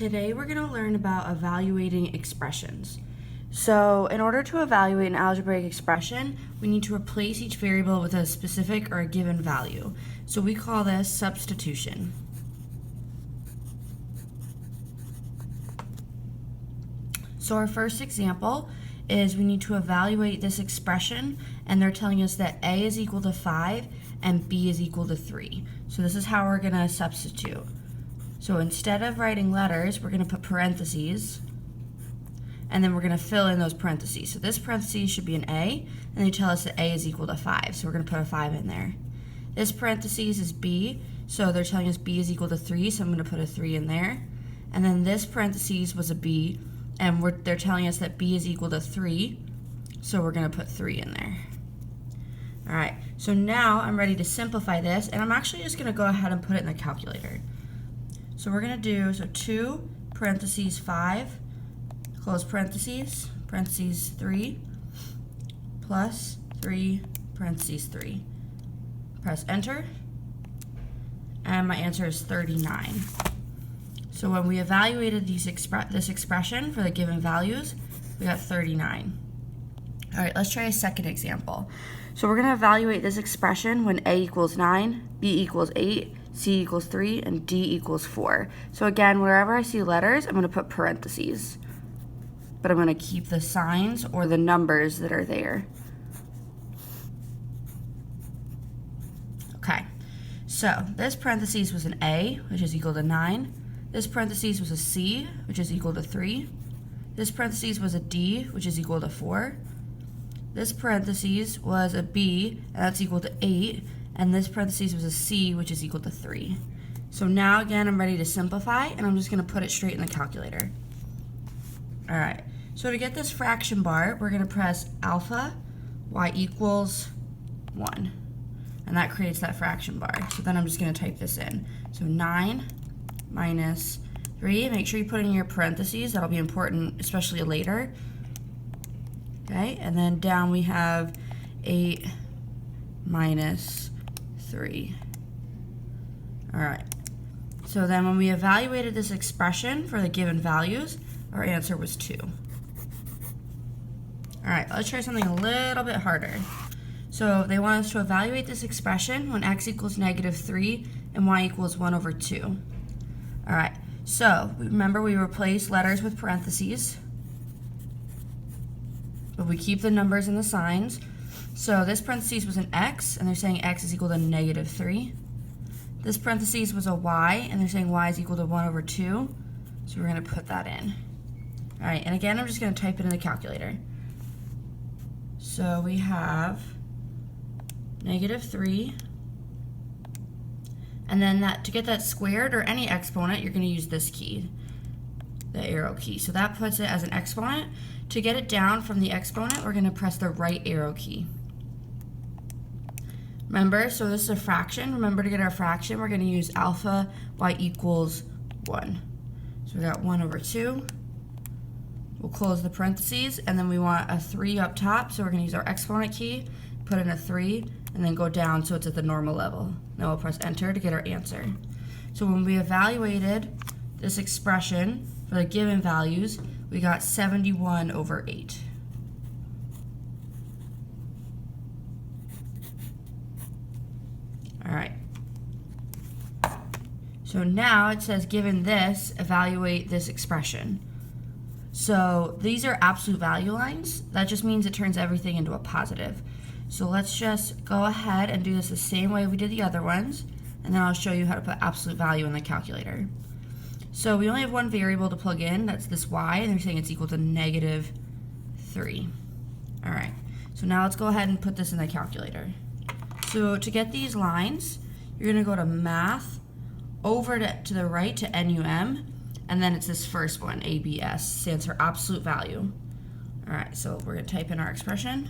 Today we're going to learn about evaluating expressions. So in order to evaluate an algebraic expression, we need to replace each variable with a specific or a given value. So we call this substitution. So our first example is we need to evaluate this expression, and they're telling us that A is equal to 5 and B is equal to 3. So this is how we're going to substitute. So instead of writing letters, we're going to put parentheses, and then we're going to fill in those parentheses. So this parentheses should be an A, and they tell us that A is equal to 5, so we're going to put a 5 in there. This parentheses is B, so they're telling us B is equal to 3, so I'm going to put a 3 in there. And then this parentheses was a B, and they're telling us that B is equal to 3, so we're going to put 3 in there. All right, so now I'm ready to simplify this, and I'm actually just going to go ahead and put it in the calculator. So we're going to do, 2 parentheses 5, close parentheses, parentheses 3, plus 3 parentheses 3. Press enter, and my answer is 39. So when we evaluated this expression for the given values, we got 39. All right, let's try a second example. So we're going to evaluate this expression when A equals 9, B equals 8, C equals 3, and D equals 4. So again, wherever I see letters, I'm going to put parentheses. But I'm going to keep the signs or the numbers that are there. Okay, so this parentheses was an A, which is equal to 9. This parentheses was a C, which is equal to 3. This parentheses was a D, which is equal to 4. This parentheses was a B, and that's equal to 8. And this parentheses was a C, which is equal to 3. So now again, I'm ready to simplify, and I'm just going to put it straight in the calculator. All right, so to get this fraction bar, we're going to press alpha y equals 1. And that creates that fraction bar. So then I'm just going to type this in. So 9 minus 3. Make sure you put in your parentheses. That'll be important, especially later. Okay, and then down we have 8 minus 3. All right, so then when we evaluated this expression for the given values, our answer was 2. All right, let's try something a little bit harder. So they want us to evaluate this expression when x equals negative 3 and y equals 1 over 2. All right, so remember we replace letters with parentheses, but we keep the numbers and the signs. So this parentheses was an x, and they're saying x is equal to negative 3. This parentheses was a y, and they're saying y is equal to 1 over 2. So we're going to put that in. All right, and again, I'm just going to type it in the calculator. So we have negative 3. And then to get that squared or any exponent, you're going to use this key, the arrow key. So that puts it as an exponent. To get it down from the exponent, we're going to press the right arrow key. Remember, so this is a fraction. Remember, to get our fraction, we're going to use alpha y equals 1. So we got 1 over 2. We'll close the parentheses, and then we want a 3 up top, so we're going to use our exponent key, put in a 3, and then go down so it's at the normal level. Now we'll press enter to get our answer. So when we evaluated this expression for the given values, we got 71 over 8. All right. So now it says, given this, evaluate this expression. So these are absolute value lines. That just means it turns everything into a positive. So let's just go ahead and do this the same way we did the other ones, and then I'll show you how to put absolute value in the calculator. So we only have one variable to plug in, that's this y, and they're saying it's equal to negative 3. All right, so now let's go ahead and put this in the calculator. So to get these lines, you're going to go to math, over to the right to NUM, and then it's this first one, ABS, stands for absolute value. All right, so we're going to type in our expression.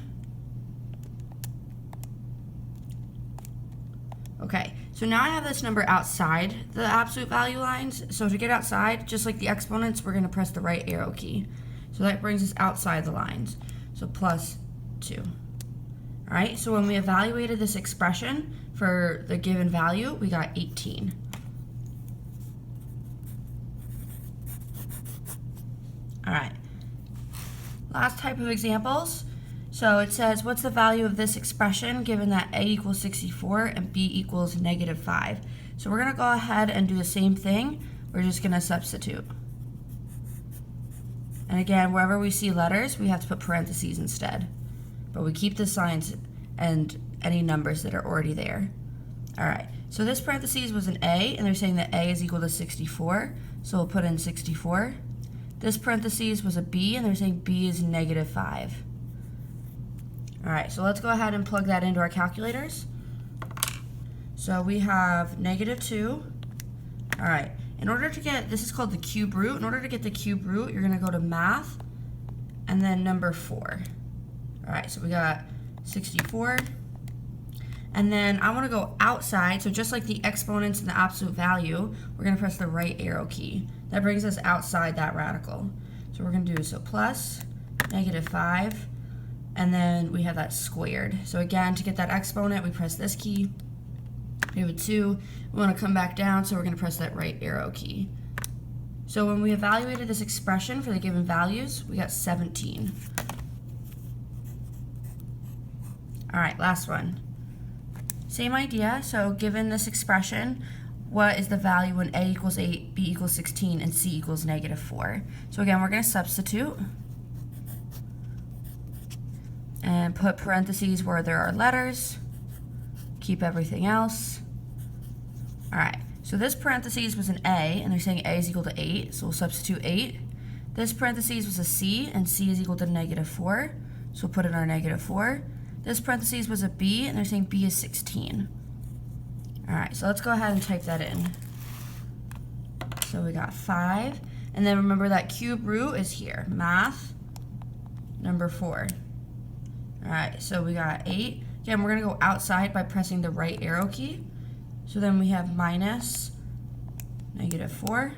Okay, so now I have this number outside the absolute value lines. So to get outside, just like the exponents, we're going to press the right arrow key. So that brings us outside the lines. So plus 2. All right, so when we evaluated this expression for the given value, we got 18. All right. Last type of examples. So it says, what's the value of this expression given that a equals 64 and b equals -5? So we're going to go ahead and do the same thing. We're just going to substitute. And again, wherever we see letters, we have to put parentheses instead. But we keep the signs and any numbers that are already there. All right, so this parentheses was an a, and they're saying that a is equal to 64, so we'll put in 64. This parentheses was a b, and they're saying b is -5. All right, so let's go ahead and plug that into our calculators. So we have -2. All right, in order to get, this is called the cube root. In order to get the cube root, you're gonna go to math, and then number 4. All right, so we got 64. And then I wanna go outside, so just like the exponents and the absolute value, we're gonna press the right arrow key. That brings us outside that radical. So we're gonna do, so plus -5, and then we have that squared. So again, to get that exponent, we press this key. We have a 2. We want to come back down, so we're going to press that right arrow key. So when we evaluated this expression for the given values, we got 17. All right, last one. Same idea. So given this expression, what is the value when a equals 8, b equals 16, and c equals -4? So again, we're going to substitute and put parentheses where there are letters. Keep everything else. All right, so this parentheses was an a, and they're saying a is equal to 8, so we'll substitute 8. This parentheses was a c, and c is equal to -4, so we'll put in our -4. This parentheses was a b, and they're saying b is 16. All right, so let's go ahead and type that in. So we got 5, and then remember that cube root is here, math, number 4. All right, so we got 8. Again, we're gonna go outside by pressing the right arrow key. So then we have minus -4.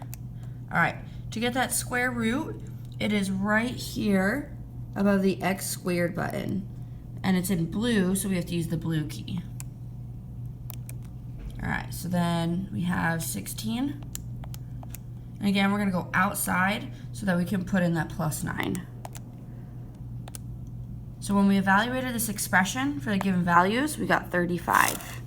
All right, to get that square root, it is right here above the x squared button. And it's in blue, so we have to use the blue key. All right, so then we have 16. And again, we're gonna go outside so that we can put in that +9. So when we evaluated this expression for the given values, we got 35.